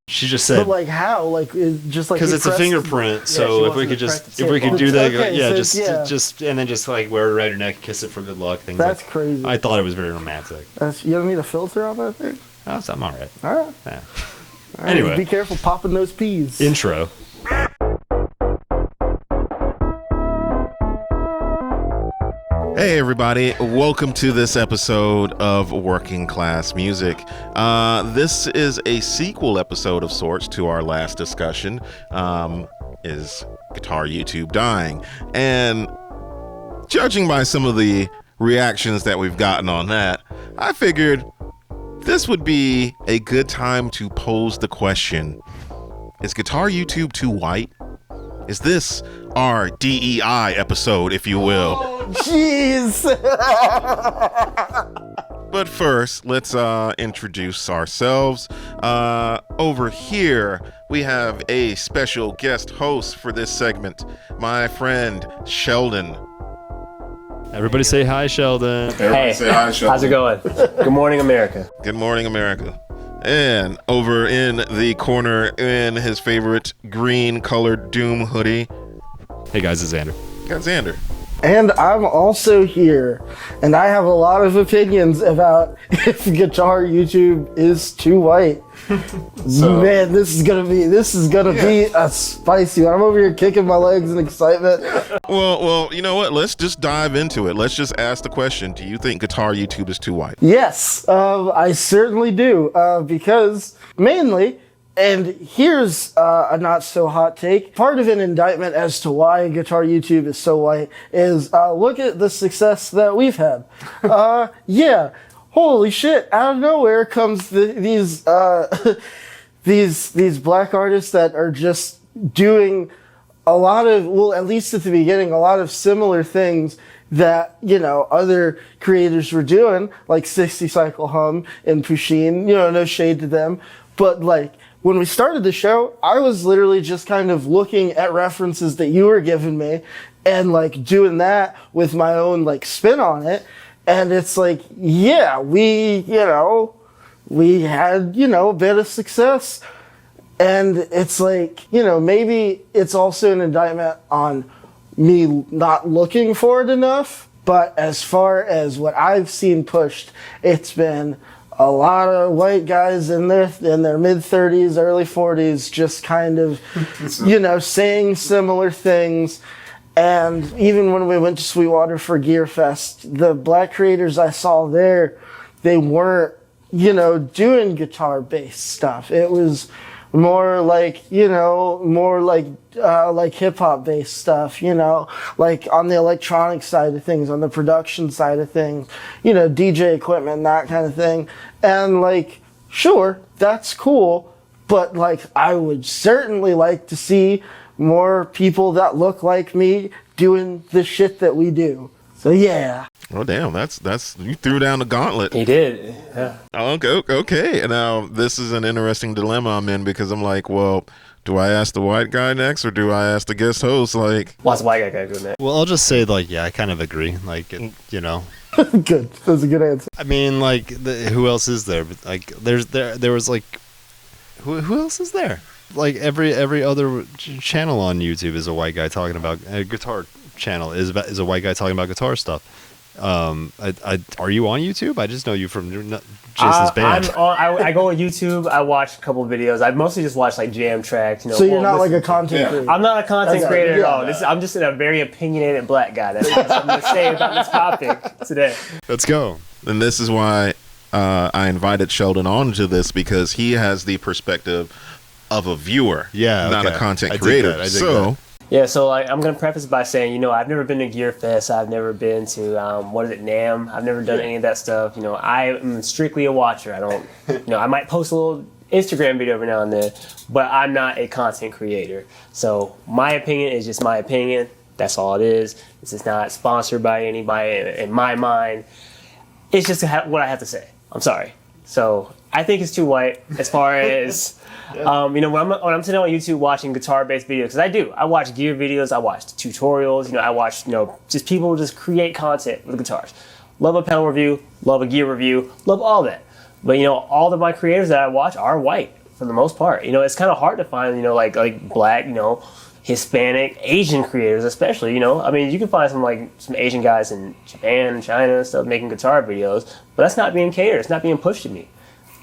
She just said. But like how? Like just like because it's a fingerprint. So if we could do that, okay, just and then just like wear it around your neck, kiss it for good luck. Things. That's like, crazy. I thought it was very romantic. You don't need a filter on that thing. Oh, so I'm all right. All right. Yeah. All right. Anyway, be careful popping those peas. Intro. Hey everybody, welcome to this episode of Working Class Music. This is a sequel episode of sorts to our last discussion, is Guitar YouTube dying? And judging by some of the reactions that we've gotten on that, I figured this would be a good time to pose the question, is Guitar YouTube too white? Is this our DEI episode, if you will? Oh, jeez! But first, let's introduce ourselves. Over here, we have a special guest host for this segment, my friend Sheldon. Everybody say hi, Sheldon. Hey, say hi, Sheldon. How's it going? Good morning, America. Good morning, America. And over in the corner in his favorite green-colored Doom hoodie. Hey guys, it's Xander. Got Xander. And I'm also here, and I have a lot of opinions about if Guitar YouTube is too white. So, man, this is gonna be a spicy one. I'm over here kicking my legs in excitement. Well, you know what? Let's just dive into it. Let's just ask the question: do you think Guitar YouTube is too white? Yes, I certainly do, because mainly. And here's a not so hot take. Part of an indictment as to why Guitar YouTube is so white is look at the success that we've had. Yeah, holy shit! Out of nowhere comes these black artists that are just doing a lot of, well, at least at the beginning, a lot of similar things that, you know, other creators were doing, like 60 Cycle Hum and Pusheen. You know, no shade to them, but like. When we started the show, I was literally just kind of looking at references that you were giving me and like doing that with my own like spin on it. And it's like, yeah, we had, a bit of success. And it's like, maybe it's also an indictment on me not looking for it enough. But as far as what I've seen pushed, it's been a lot of white guys in their mid-30s, early 40s, just kind of, saying similar things. And even when we went to Sweetwater for Gear Fest, the black creators I saw there, they weren't, doing guitar-based stuff. It was more like hip-hop based stuff, like on the electronic side of things, on the production side of things, DJ equipment, that kind of thing. And like, sure, that's cool, but like, I would certainly like to see more people that look like me doing the shit that we do. So yeah. Oh damn, that's you threw down the gauntlet. He did. Yeah. Okay. And now this is an interesting dilemma I'm in because I'm like, well, do I ask the white guy next or do I ask the guest host? Like, what's the white guy doing that? Well, I'll just say like, yeah, I kind of agree. Like, Good. That's a good answer. I mean, like, who else is there? But like, there was like, who else is there? Like every other channel on YouTube is a white guy talking about a guitar channel is a white guy talking about guitar stuff. Are you on YouTube? I just know you from Jason's band. I go on YouTube. I watch a couple of videos. I mostly just watch like jam tracks. So you're not like a content creator? I'm not a content creator at all. I'm just a very opinionated black guy. That's what I'm going to say about this topic today. Let's go. And this is why I invited Sheldon on to this, because he has the perspective of a viewer, not a content creator. I dig that. Yeah, so I'm going to preface by saying, I've never been to Gear Fest. I've never been to, NAMM. I've never done any of that stuff. I am strictly a watcher. I don't, I might post a little Instagram video every now and then, but I'm not a content creator. So my opinion is just my opinion. That's all it is. This is not sponsored by anybody in my mind. It's just what I have to say. I'm sorry. So I think it's too white as far as... when I'm sitting on YouTube watching guitar-based videos, because I do. I watch gear videos, I watch tutorials, I watch, just people just create content with guitars. Love a pedal review, love a gear review, love all that. But, all of my creators that I watch are white. for the most part. You know, it's kind of hard to find, you know, like black, you know, Hispanic, Asian creators, especially, you know. I mean, you can find some Asian guys in Japan and China and stuff making guitar videos, but that's not being catered. It's not being pushed to me.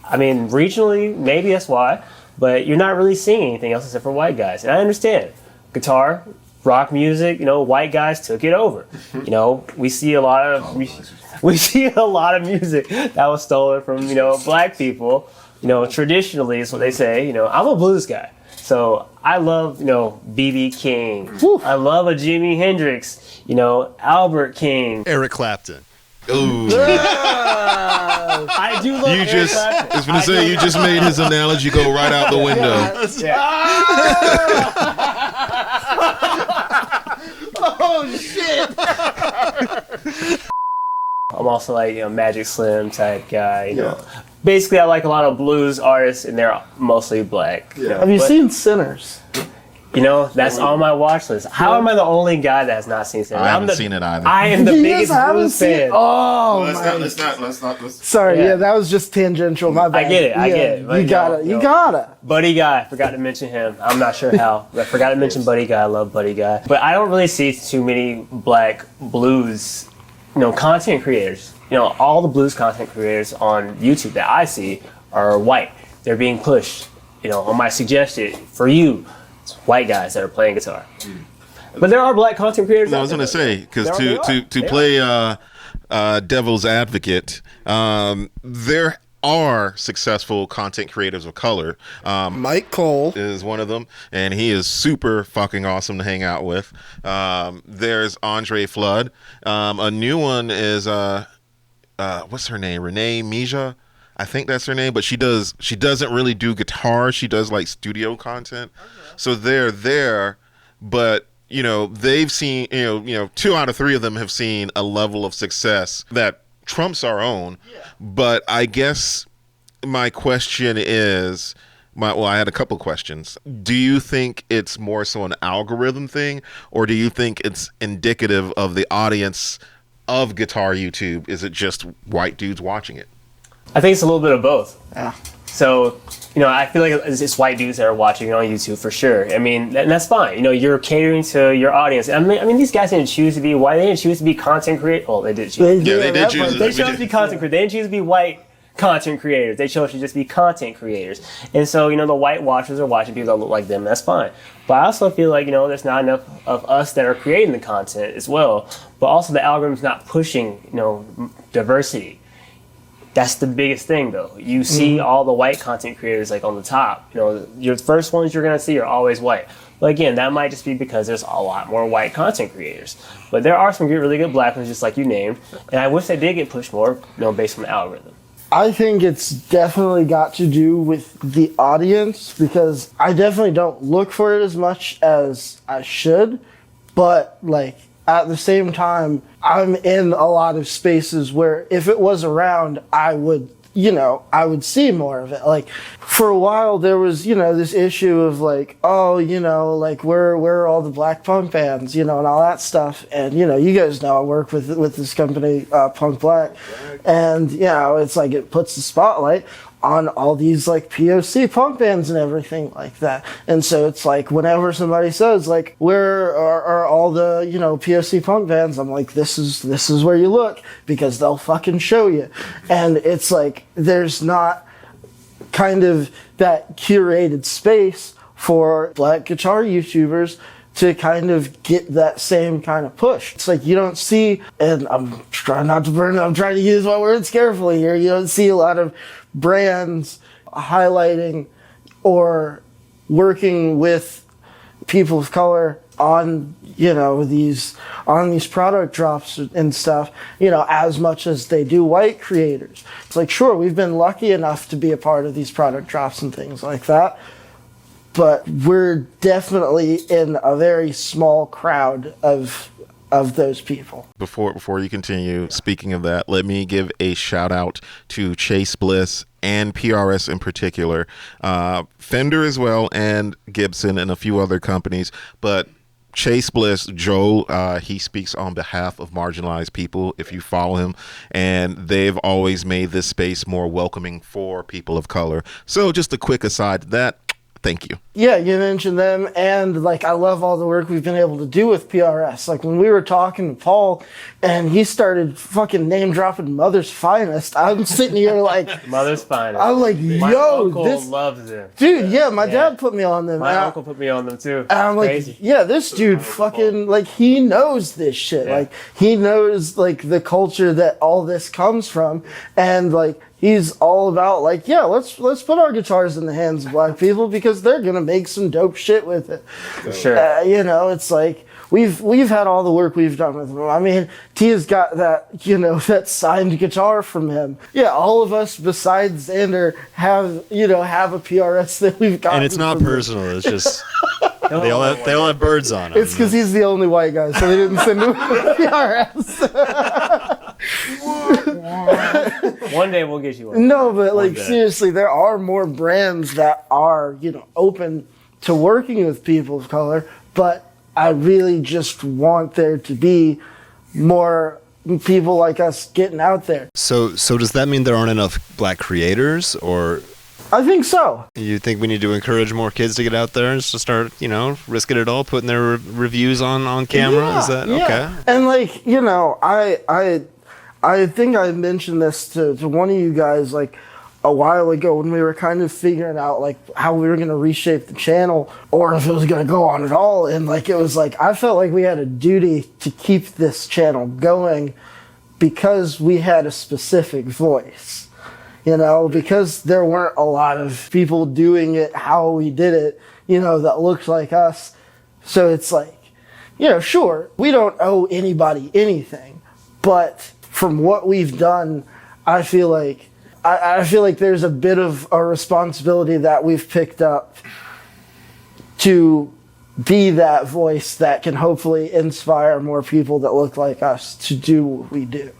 I mean, regionally, maybe that's why, but you're not really seeing anything else except for white guys. And I understand. Guitar, rock music, you know, white guys took it over. You know, we see a lot of music that was stolen from, you know, black people. You know, traditionally is what they say. You know, I'm a blues guy. So I love, you know, B.B. King. Whew. I love a Jimi Hendrix, you know, Albert King. Eric Clapton. Ooh. I do love Eric Clapton. I was going to say, you just made his analogy go right out the window. Yeah. Oh shit! I'm also like, you know, Magic Slim type guy, you know. Basically, I like a lot of blues artists, and they're mostly black. You know? Have you seen Sinners? You know, that's on my watch list. How am I the only guy that has not seen Sinners? I haven't seen it either. I am the You biggest guys haven't blues seen- fan. Oh, Let's my. not. Sorry, Yeah. yeah, that was just tangential. My bad. I get it. Yeah, But, you gotta. know, You gotta. Buddy Guy, forgot to mention him. I'm not sure how. I forgot to mention Buddy Guy. I love Buddy Guy. But I don't really see too many black blues, you know, content creators. You know, all the blues content creators on YouTube that I see are white. They're being pushed. You know, on my suggested for you, it's white guys that are playing guitar. But there are black content creators. I was going to say, because They to are. play devil's advocate, there are successful content creators of color. Mike Cole. Is one of them, and he is super fucking awesome to hang out with. There's Andre Flood. A new one is what's her name? Renee Mija. I think that's her name, but she doesn't really do guitar. She does like studio content. So they're there, but you know, they've seen, you know, 2 out of 3 of them have seen a level of success that trumps our own. Yeah. But I guess my question is, I had a couple questions. Do you think it's more so an algorithm thing, or do you think it's indicative of the audience of guitar YouTube? Is it just white dudes watching it? I think it's a little bit of both. Yeah. So, you know, I feel like it's white dudes that are watching it on YouTube for sure. I mean, and that's fine. You know, you're catering to your audience. I mean, these guys didn't choose to be white. They didn't choose to be content creators. Well, they did choose. They did choose. They chose to be content creators. They didn't choose to be white content creators. They chose to just be content creators. And so, you know, the white watchers are watching people that look like them. That's fine. But I also feel like, you know, there's not enough of us that are creating the content as well. But also the algorithm's not pushing, you know, diversity. That's the biggest thing, though. You see all the white content creators like on the top. You know, your first ones you're gonna see are always white. But again, that might just be because there's a lot more white content creators. But there are some really good black ones, just like you named. And I wish they did get pushed more, you know, based on the algorithm. I think it's definitely got to do with the audience, because I definitely don't look for it as much as I should. But like, at the same time, I'm in a lot of spaces where if it was around, I would, you know, I would see more of it. Like, for a while there was, you know, this issue of like, oh, you know, like where are all the black punk bands, you know, and all that stuff. And, you know, you guys know I work with this company, Punk Black. And, you know, it's like it puts the spotlight on all these like POC punk bands and everything like that. And so it's like whenever somebody says like, where are all the, you know, POC punk bands, I'm like, this is where you look, because they'll fucking show you. And it's like there's not kind of that curated space for black guitar YouTubers to kind of get that same kind of push. It's like you don't see, and I'm trying not to burn, I'm trying to use my words carefully here, you don't see a lot of brands highlighting or working with people of color on, you know, these product drops and stuff, you know, as much as they do white creators. It's like, sure, we've been lucky enough to be a part of these product drops and things like that, but we're definitely in a very small crowd of those people. Before you continue, speaking of that, let me give a shout out to Chase Bliss and PRS in particular, Fender as well, and Gibson and a few other companies. But Chase Bliss, Joe, he speaks on behalf of marginalized people, if you follow him, and they've always made this space more welcoming for people of color. So just a quick aside to that. Thank you. Yeah, you mentioned them, and like I love all the work we've been able to do with PRS. Like when we were talking to Paul, and he started fucking name dropping Mother's Finest. I'm sitting here like Mother's Finest. I'm like, My yo, uncle this loves them. dude. Yeah, my dad put me on them. My uncle put me on them too. And I'm like, Crazy. yeah, this dude fucking like he knows this shit. Yeah. Like he knows like the culture that all this comes from, and like. He's all about like, yeah, let's put our guitars in the hands of black people because they're gonna make some dope shit with it. For sure. You know, it's like we've had all the work we've done with him. I mean, Tia's got that, you know, that signed guitar from him. Yeah, all of us besides Xander have a PRS that we've got. And it's not personal. It's just they all have birds on them. It's because he's the only white guy, so they didn't send him a PRS. One day we'll get you one. No, but like day. seriously, there are more brands that are, open to working with people of color, but I really just want there to be more people like us getting out there. So does that mean there aren't enough black creators, or I think so. you think we need to encourage more kids to get out there and just start, risking it all, putting their reviews on camera? Yeah, Is that yeah. okay? And like, I think I mentioned this to one of you guys like a while ago when we were kind of figuring out like how we were going to reshape the channel or if it was going to go on at all. And like, it was like, I felt like we had a duty to keep this channel going because we had a specific voice, because there weren't a lot of people doing it how we did it, that looked like us. So it's like, sure, we don't owe anybody anything, but from what we've done, I feel like there's a bit of a responsibility that we've picked up to be that voice that can hopefully inspire more people that look like us to do what we do.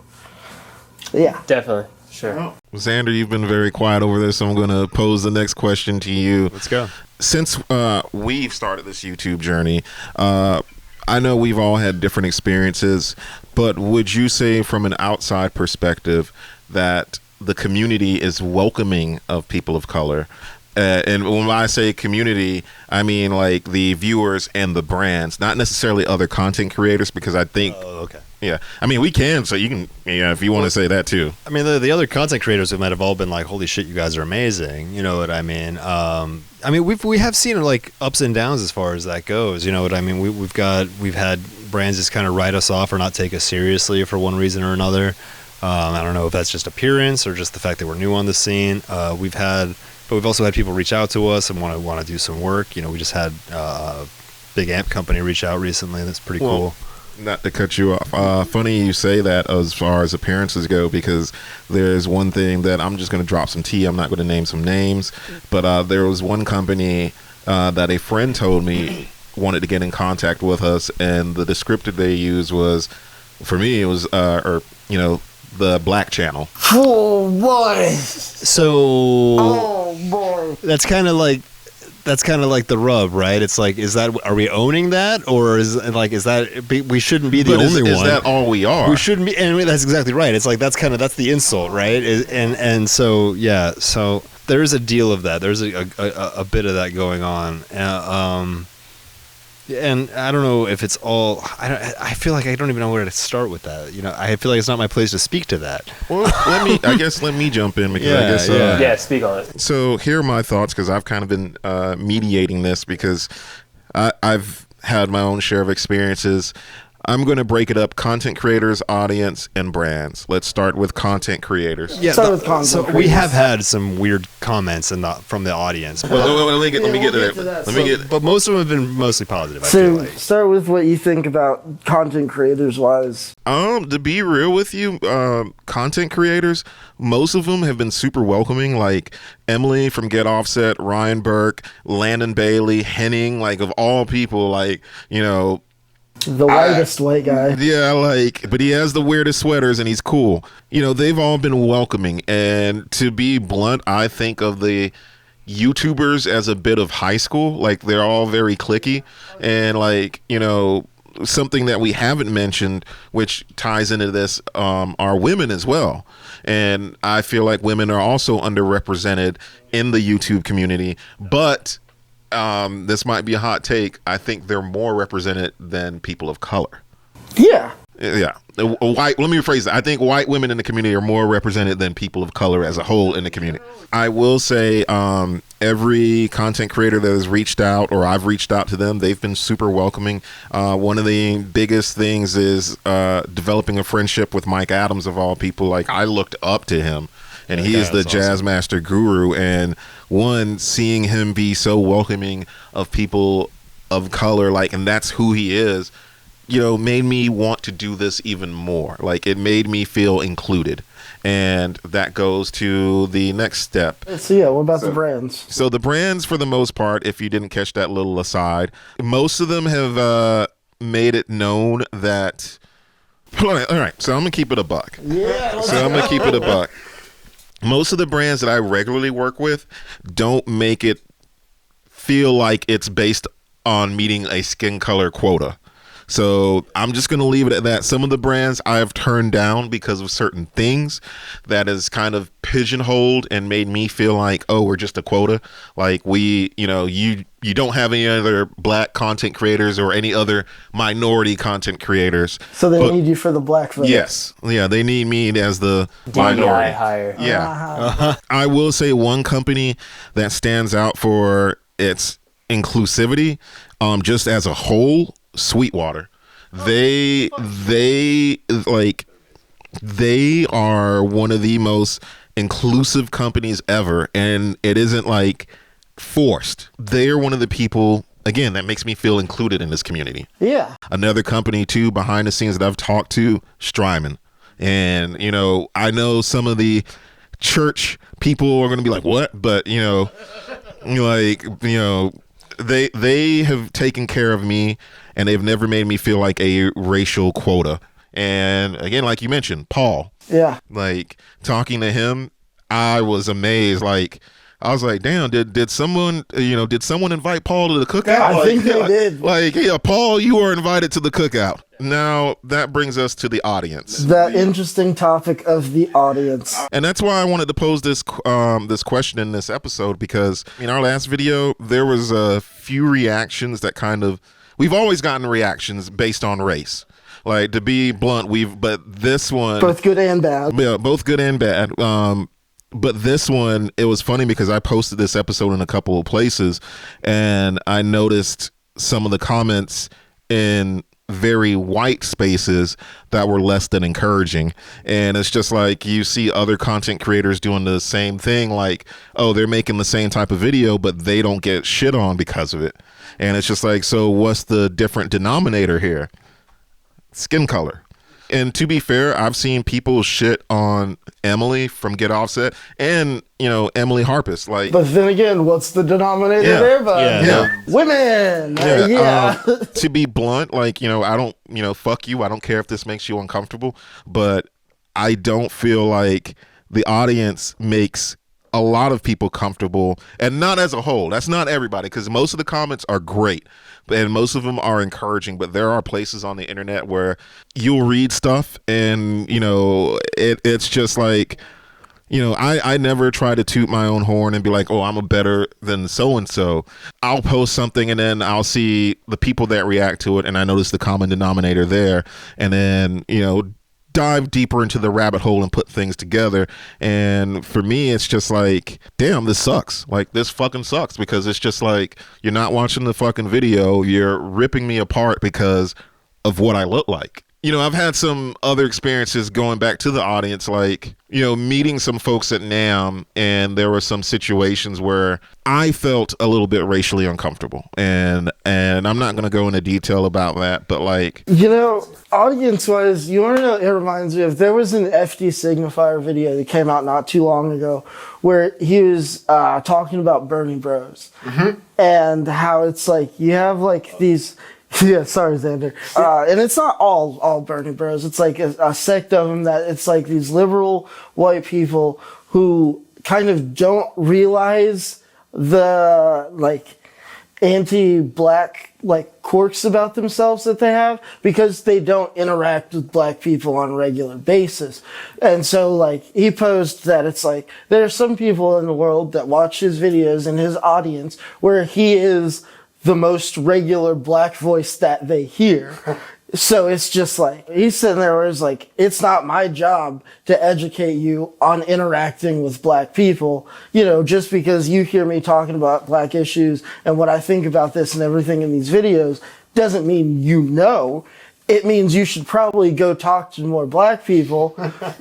Yeah. Definitely. Sure. Xander, you've been very quiet over there, so I'm going to pose the next question to you. Let's go. Since we've started this YouTube journey, I know we've all had different experiences, but would you say from an outside perspective that the community is welcoming of people of color? And when I say community, I mean like the viewers and the brands, not necessarily other content creators, because I think, Okay. yeah, I mean, we can, so you can, if you want to say that too. I mean, the other content creators who might have all been like, "Holy shit, you guys are amazing." You know what I mean? We have seen like ups and downs as far as that goes. You know what I mean? We've had brands just kind of write us off or not take us seriously for one reason or another. I don't know if that's just appearance or just the fact that we're new on the scene. But we've also had people reach out to us and want to do some work. We just had a big amp company reach out recently. That's pretty cool. Not to cut you off, funny you say that as far as appearances go, because there's one thing that I'm just going to drop some tea. I'm not going to name some names, but there was one company that a friend told me wanted to get in contact with us, and the descriptor they used was, for me, it was, the Black Channel. Oh boy. So Oh boy. that's kind of like the rub, right? It's like, are we owning that, or is that we shouldn't be the only one? Is that all we are? We shouldn't be, and that's exactly right. It's like that's the insult, right? And so yeah, so there is a deal of that. There's a bit of that going on. And I don't know if it's all. I feel like I don't even know where to start with that. I feel like it's not my place to speak to that. Well, let me jump in because Yeah. Speak on it. So here are my thoughts, because I've kind of been mediating this because I've had my own share of experiences. I'm going to break it up: content creators, audience, and brands. Let's start with content creators. Yeah, Start with content so we creators. have had some weird comments from the audience, Let me get we'll to get that. to that. Let me get. but most of them have been mostly positive. I feel So like. start with what you think about content creators wise. To be real with you, content creators, most of them have been super welcoming. Like Emily from Get Offset, Ryan Burke, Landon Bailey, Henning, like of all people, like The whitest white guy. yeah, but he has the weirdest sweaters and he's cool. They've all been welcoming. And to be blunt, I think of the YouTubers as a bit of high school. Like, they're all very cliquey, and like, you know, something that we haven't mentioned, which ties into this, are women as well. And I feel like women are also underrepresented in the YouTube community, but this might be a hot take. I think they're more represented than people of color. Yeah. Yeah. Let me rephrase that. I think white women in the community are more represented than people of color as a whole in the community. I will say every content creator that has reached out, or I've reached out to them, they've been super welcoming. One of the biggest things is developing a friendship with Mike Adams, of all people. Like, I looked up to him, and he is the jazz master guru. And seeing him be so welcoming of people of color, like, and that's who he is, you know, made me want to do this even more. Like, it made me feel included. And that goes to the next step. So yeah, what about the brands? So the brands, for the most part, if you didn't catch that little aside, most of them have made it known that... All right, so I'm going to keep it a buck. Yeah. So I'm going to keep it a buck. Most of the brands that I regularly work with don't make it feel like it's based on meeting a skin color quota. So I'm just going to leave it at that. Some of the brands I have turned down because of certain things that has kind of pigeonholed and made me feel like, oh, we're just a quota. Like, you don't have any other black content creators or any other minority content creators. So they need you for the black vote. Yes. Yeah, they need me as the DEI minority. hire. Yeah. I will say one company that stands out for its inclusivity, just as a whole, SWEETWATER. They are one of the most inclusive companies ever, and it isn't like forced. They are one of the people, again, that makes me feel included in this community. Yeah. Another company too behind the scenes that I've talked to, Strymon. And, you know, I know some of the church people are going to be like, what? But, you know, like, you know, they have taken care of me, and they've never made me feel like a racial quota. And again, like you mentioned, Paul. Yeah. Like, talking to him, I was amazed. Like, I was like, damn, did someone invite Paul to the cookout? I think they did. Like, yeah, Paul, you are invited to the cookout. Now, that brings us to the audience. The interesting topic of the audience. And that's why I wanted to pose this question in this episode, because in our last video, there was a few reactions that kind of... We've always gotten reactions based on race. Like, to be blunt, but this one... Both good and bad. Yeah, both good and bad. But this one, it was funny because I posted this episode in a couple of places, and I noticed some of the comments in very white spaces that were less than encouraging. And it's just like, you see other content creators doing the same thing, like, oh, they're making the same type of video, but they don't get shit on because of it. And it's just like, so what's the different denominator here? Skin color. And to be fair, I've seen people shit on Emily from Get Offset and, you know, Emily Harpus. Like, but then again, what's the denominator there? But women. To be blunt, like, you know, I don't, you know, fuck you. I don't care if this makes you uncomfortable, but I don't feel like the audience makes a lot of people comfortable, and not as a whole. That's not everybody, because most of the comments are great and most of them are encouraging, but there are places on the internet where you'll read stuff and, you know, it's just like, you know, I never try to toot my own horn and be like, oh, I'm a better than so-and-so. I'll post something and then I'll see the people that react to it, and I notice the common denominator there, and then, you know, dive deeper into the rabbit hole and put things together. And for me, it's just like, damn, this sucks. Like, this fucking sucks, because it's just like, you're not watching the fucking video, you're ripping me apart because of what I look like. You know, I've had some other experiences going back to the audience, like, you know, meeting some folks at NAMM, and there were some situations where I felt a little bit racially uncomfortable, and I'm not going to go into detail about that, but like, you know, audience-wise, you want to know, it reminds me of, there was an FD Signifier video that came out not too long ago where he was talking about Bernie Bros, and how it's like, you have like these... Yeah, sorry, Xander. And it's not all Bernie Bros. It's like a sect of them that it's like these liberal white people who kind of don't realize the like anti-black like quirks about themselves that they have because they don't interact with black people on a regular basis. And so like he posed that it's like there are some people in the world that watch his videos and his audience where he is the most regular black voice that they hear. So it's just like, he's sitting there where it's like, it's not my job to educate you on interacting with black people, you know, just because you hear me talking about black issues and what I think about this and everything in these videos doesn't mean you know. It means you should probably go talk to more black people,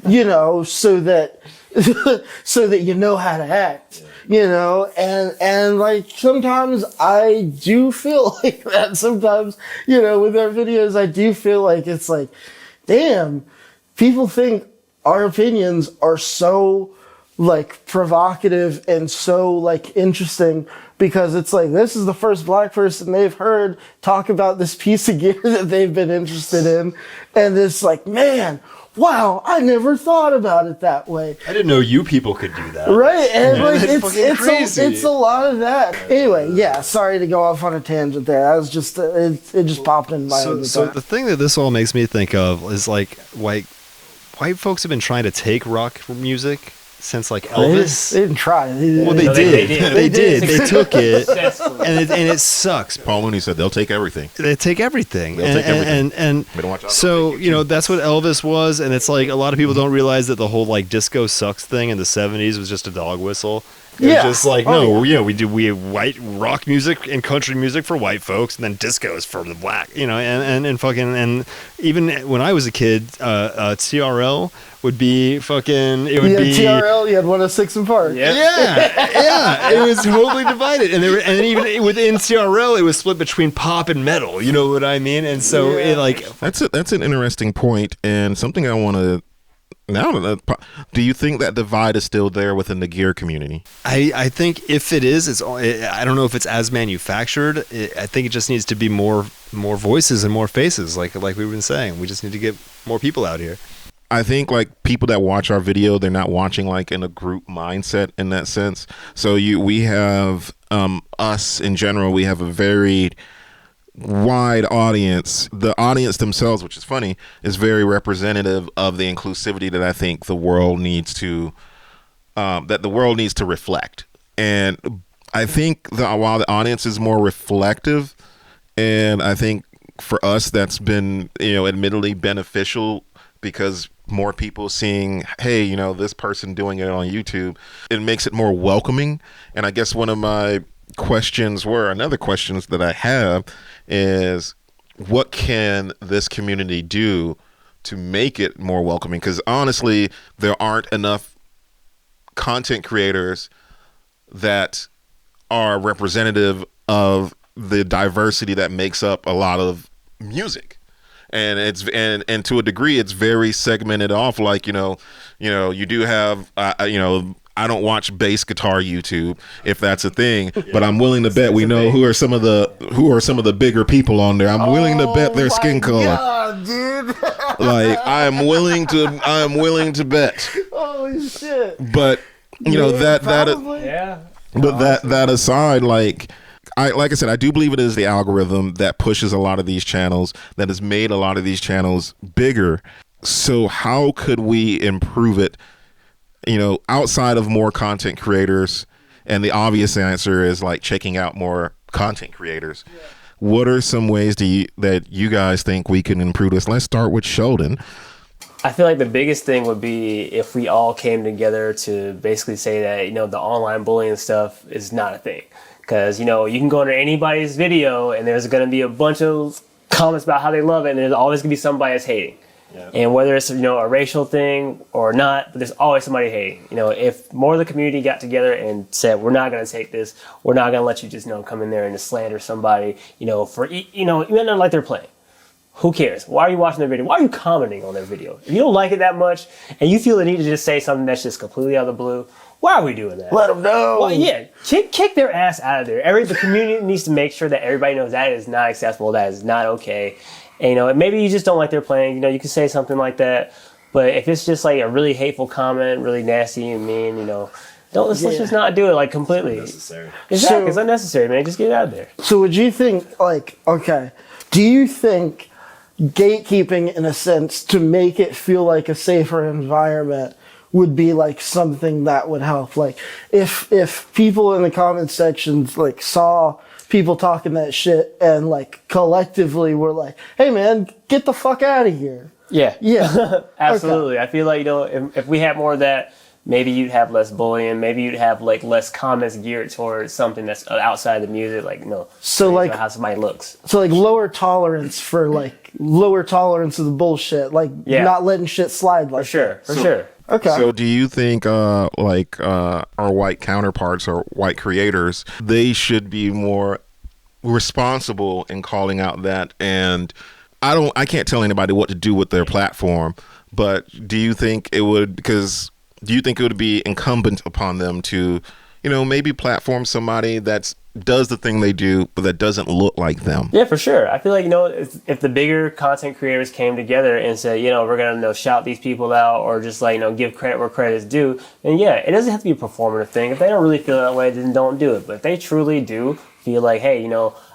you know, so that you know how to act, you know, and like sometimes I do feel like that. Sometimes, you know, with our videos, I do feel like it's like, damn, people think our opinions are so like provocative and so like interesting because it's like this is the first black person they've heard talk about this piece of gear that they've been interested in, and it's like, man, wow, I never thought about it that way. I didn't know you people could do that. Right, and like That's crazy. it's a lot of that. Anyway, yeah, sorry to go off on a tangent there. I was just it just popped in my head. So the thing that this all makes me think of is like white folks have been trying to take rock music since like Elvis. They didn't try. Well, they did. They did. They took it, and it sucks. Paul Mooney said they'll take everything. They take everything. They'll take everything. And Better watch out. so, you know, that's what Elvis was, and it's like a lot of people don't realize that the whole like disco sucks thing in the 70s was just a dog whistle. It was just like, we have white rock music and country music for white folks, and then disco is for the black, you know, and fucking, and even when I was a kid, TRL would be fucking, it would be TRL, you had 106 in Park. yeah, it was totally divided, and even within TRL, it was split between pop and metal, you know what I mean? And so it like that's an interesting point, and something I want to. Do you think that divide is still there within the gear community? I think if it is, I don't know if it's as manufactured. I think it just needs to be more voices and more faces, like we've been saying. We just need to get more people out here. I think like people that watch our video, they're not watching like in a group mindset in that sense. So we have us in general, we have a very wide audience. The audience themselves, which is funny, is very representative of the inclusivity that I think the world needs to reflect. And I think while the audience is more reflective, and I think for us that's been, you know, admittedly beneficial because more people seeing, hey, you know, this person doing it on YouTube, it makes it more welcoming. And I guess one of my another questions that I have is, what can this community do to make it more welcoming? Because honestly, there aren't enough content creators that are representative of the diversity that makes up a lot of music. And it's and to a degree, it's very segmented off. Like, you know, you do have I don't watch bass guitar YouTube, if that's a thing, but I'm willing to bet we know who are some of the bigger people on there. I'm willing to bet their skin color. God, dude. Like I am willing to bet. Holy shit. But you know that aside, like I said, I do believe it is the algorithm that pushes a lot of these channels, that has made a lot of these channels bigger. So how could we improve it? You know, outside of more content creators, and the obvious answer is like checking out more content creators. Yeah. What are some ways that you guys think we can improve this? Let's start with Sheldon. I feel like the biggest thing would be if we all came together to basically say that, you know, the online bullying stuff is not a thing. Because, you know, you can go under anybody's video and there's going to be a bunch of comments about how they love it, and there's always going to be somebody that's hating. Yeah. And whether it's, you know, a racial thing or not, but there's always somebody hating. You know, if more of the community got together and said, we're not going to take this, we're not going to let you just, you know, come in there and just slander somebody, you know, for, you know, even like they're playing. Who cares? Why are you watching their video? Why are you commenting on their video? If you don't like it that much and you feel the need to just say something that's just completely out of the blue, why are we doing that? Let them know. Well, yeah, kick their ass out of there. The community needs to make sure that everybody knows that is not acceptable, that is not okay. And, you know, maybe you just don't like their playing. You know, you can say something like that. But if it's just like a really hateful comment, really nasty and mean, you know, Let's just not do it like completely. Unnecessary. Exactly, So- it's unnecessary, man. Just get it out of there. So would you think, like, okay, do you think gatekeeping, in a sense, to make it feel like a safer environment would be like something that would help? Like, if people in the comment sections like saw people talking that shit and like collectively were like, hey man, get the fuck out of here. Yeah. Absolutely. I feel like, if we had more of that, maybe you'd have less bullying. Maybe you'd have like less comments geared towards something that's outside the music, like So like how somebody looks. So like lower tolerance of the bullshit, like not letting shit slide like For sure. Okay. So do you think our white counterparts or white creators, they should be more responsible in calling out that? And I can't tell anybody what to do with their platform, but do you think it would be incumbent upon them to, maybe platform somebody that does the thing they do, but that doesn't look like them? Yeah, for sure. I feel like, if the bigger content creators came together and said, we're going to shout these people out, or just like, give credit where credit is due, then yeah, it doesn't have to be a performative thing. If they don't really feel that way, then don't do it. But if they truly do feel like, hey,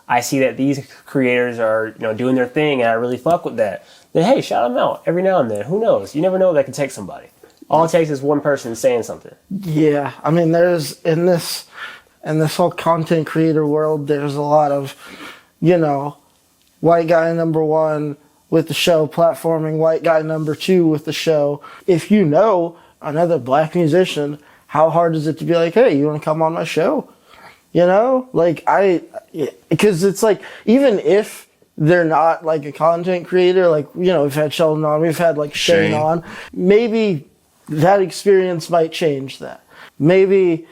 I see that these creators are, doing their thing and I really fuck with that, then hey, shout them out every now and then. Who knows? You never know, that can take somebody. All it takes is one person saying something. Yeah, I mean, there's in this whole content creator world, there's a lot of, white guy number one with the show platforming white guy number two with the show. If you know another black musician, how hard is it to be like, hey, you want to come on my show? Because it's like, even if they're not like a content creator, like, we've had Sheldon on, we've had like Shane on, maybe that experience might change that. Maybe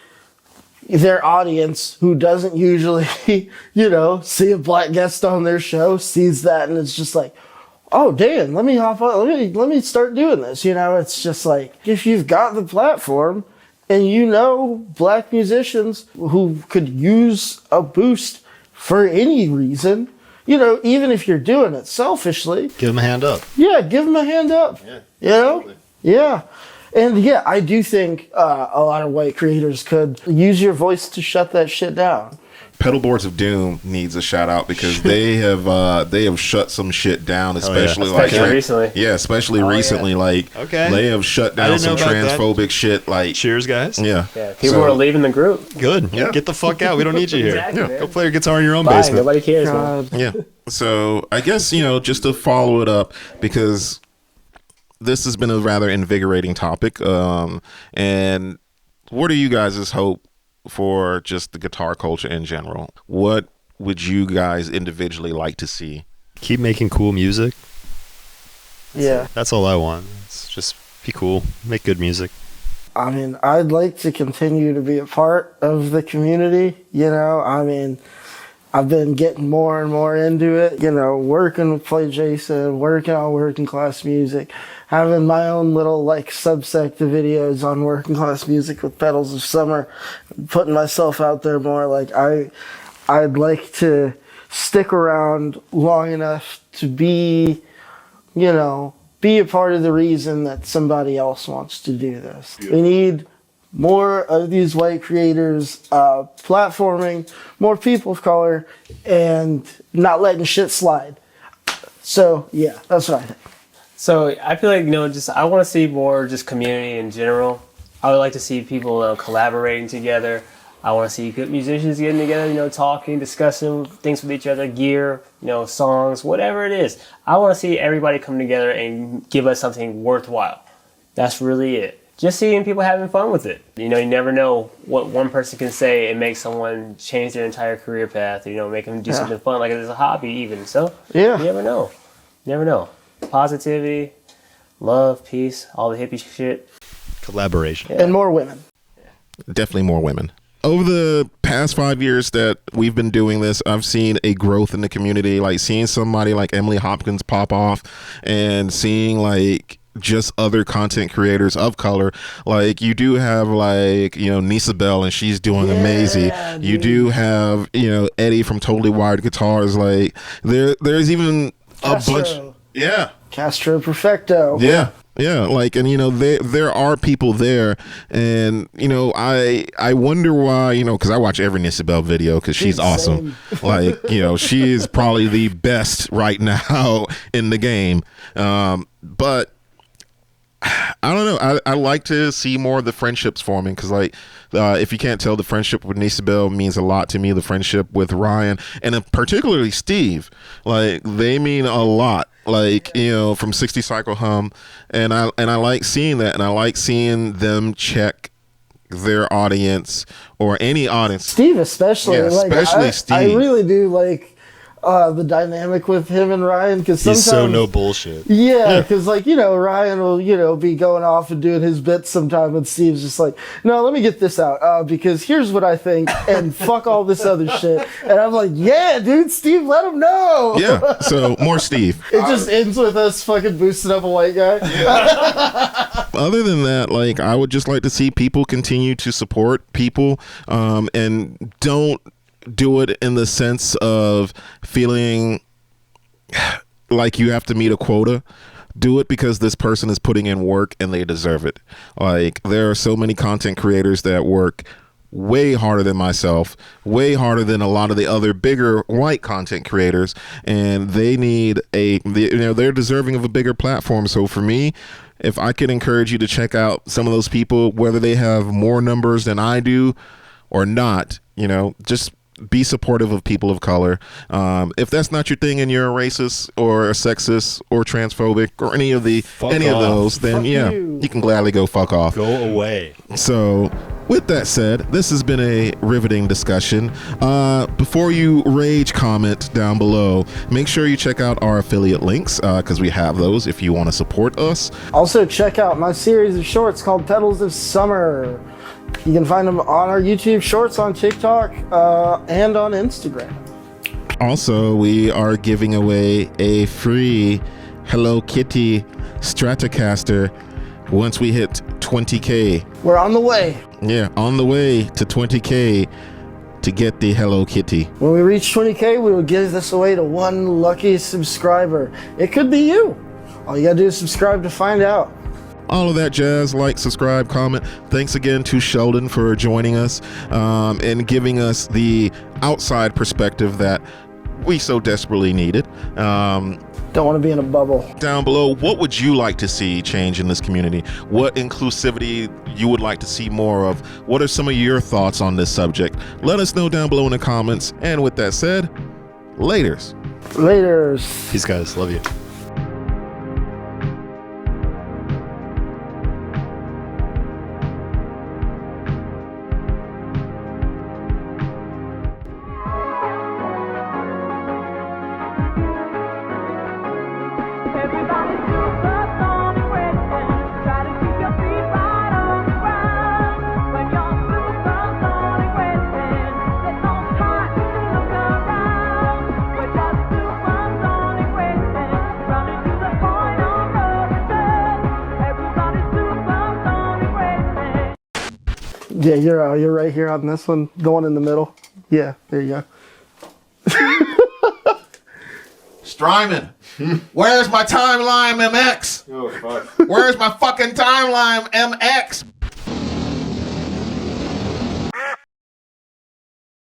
their audience, who doesn't usually, see a black guest on their show, sees that and it's just like, oh damn, let me hop on, let me start doing this. It's just like, if you've got the platform and black musicians who could use a boost for any reason, even if you're doing it selfishly, Give them a hand up. yeah, give them a hand up. Yeah. Yeah. And yeah, I do think a lot of white creators could use your voice to shut that shit down. Pedalboards of Doom needs a shout out because they have shut some shit down, especially recently. Yeah, especially recently. Like, they have shut down some transphobic shit. Like, cheers, guys. Yeah. People are leaving the group. Good. Yeah. Get the fuck out. We don't need you here. Exactly, Go play your guitar in your own Bye. basement. Nobody cares, man. Yeah. So I guess, just to follow it up, because this has been a rather invigorating topic. And what are you guys' hope for just the guitar culture in general? What would you guys individually like to see? Keep making cool music. Yeah. That's all I want. It's just be cool. Make good music. I mean, I'd like to continue to be a part of the community, I've been getting more and more into it, working with Play Jason, working on working class music, having my own little subsect of videos on working class music with Petals of Summer, putting myself out there more. I'd like to stick around long enough to be a part of the reason that somebody else wants to do this. Yeah. We need more of these white creators platforming, more people of color, and not letting shit slide. So, yeah, that's what I think. So, I feel like, I want to see more just community in general. I would like to see people collaborating together. I want to see good musicians getting together, talking, discussing things with each other, gear, songs, whatever it is. I want to see everybody come together and give us something worthwhile. That's really it. Just seeing people having fun with it. You never know what one person can say and make someone change their entire career path, make them do something fun, like it's a hobby even. So, yeah. You never know. Never know. Positivity, love, peace, all the hippie shit. Collaboration. Yeah. And more women. Definitely more women. Over the past 5 years that we've been doing this, I've seen a growth in the community, seeing somebody like Emily Hopkins pop off and seeing just other content creators of color. You do have Nisa Bell, and she's doing amazing. Dude. You do have Eddie from Totally Wired Guitars. There's even Castro. a bunch. Yeah. Castro Perfecto. Yeah. Yeah, like, and there are people there, and I wonder why, because I watch every Nisabel video because she's awesome. Like, she is probably the best right now in the game. But I don't know. I like to see more of the friendships forming because, like, if you can't tell, the friendship with Nisabel means a lot to me. The friendship with Ryan and particularly Steve, like, they mean a lot. Like, from 60 Cycle Hum, and I like seeing that, and I like seeing them check their audience or any audience. Steve especially, especially Steve. I really do like the dynamic with him and Ryan, because sometimes he's so no bullshit. Yeah, because Ryan will be going off and doing his bits sometime, and Steve's just like, no, let me get this out because here's what I think, and fuck all this other shit. And I'm like, yeah, dude, Steve, let him know. Yeah, so more Steve. It just ends with us fucking boosting up a white guy. Other than that, like, I would just like to see people continue to support people, and don't do it in the sense of feeling like you have to meet a quota. Do it because this person is putting in work and they deserve it. Like, there are so many content creators that work way harder than myself, way harder than a lot of the other bigger white content creators, and they need they're deserving of a bigger platform. So for me, if I could encourage you to check out some of those people, whether they have more numbers than I do or not, just be supportive of people of color. If that's not your thing and you're a racist or a sexist or transphobic or any of those, then you can gladly go fuck off. Go away. So with that said, this has been a riveting discussion. Before you rage comment down below, make sure you check out our affiliate links because we have those if you want to support us. Also, check out my series of shorts called Petals of Summer. You can find them on our YouTube Shorts, on TikTok, and on Instagram. Also, we are giving away a free Hello Kitty Stratocaster once we hit 20K. We're on the way. Yeah, on the way to 20K to get the Hello Kitty. When we reach 20K, we will give this away to one lucky subscriber. It could be you. All you gotta do is subscribe to find out. All of that jazz. Like, subscribe, comment. Thanks again to Sheldon for joining us and giving us the outside perspective that we so desperately needed. Don't want to be in a bubble. Down below, what would you like to see change in this community? What inclusivity you would like to see more of? What are some of your thoughts on this subject? Let us know down below in the comments. And with that said, laters. Laters. Peace, guys. Love you. Yeah, you're right here on this one, the one in the middle. Yeah, there you go. Strymon, where's my timeline, MX? Oh, fuck. Where's my fucking timeline, MX?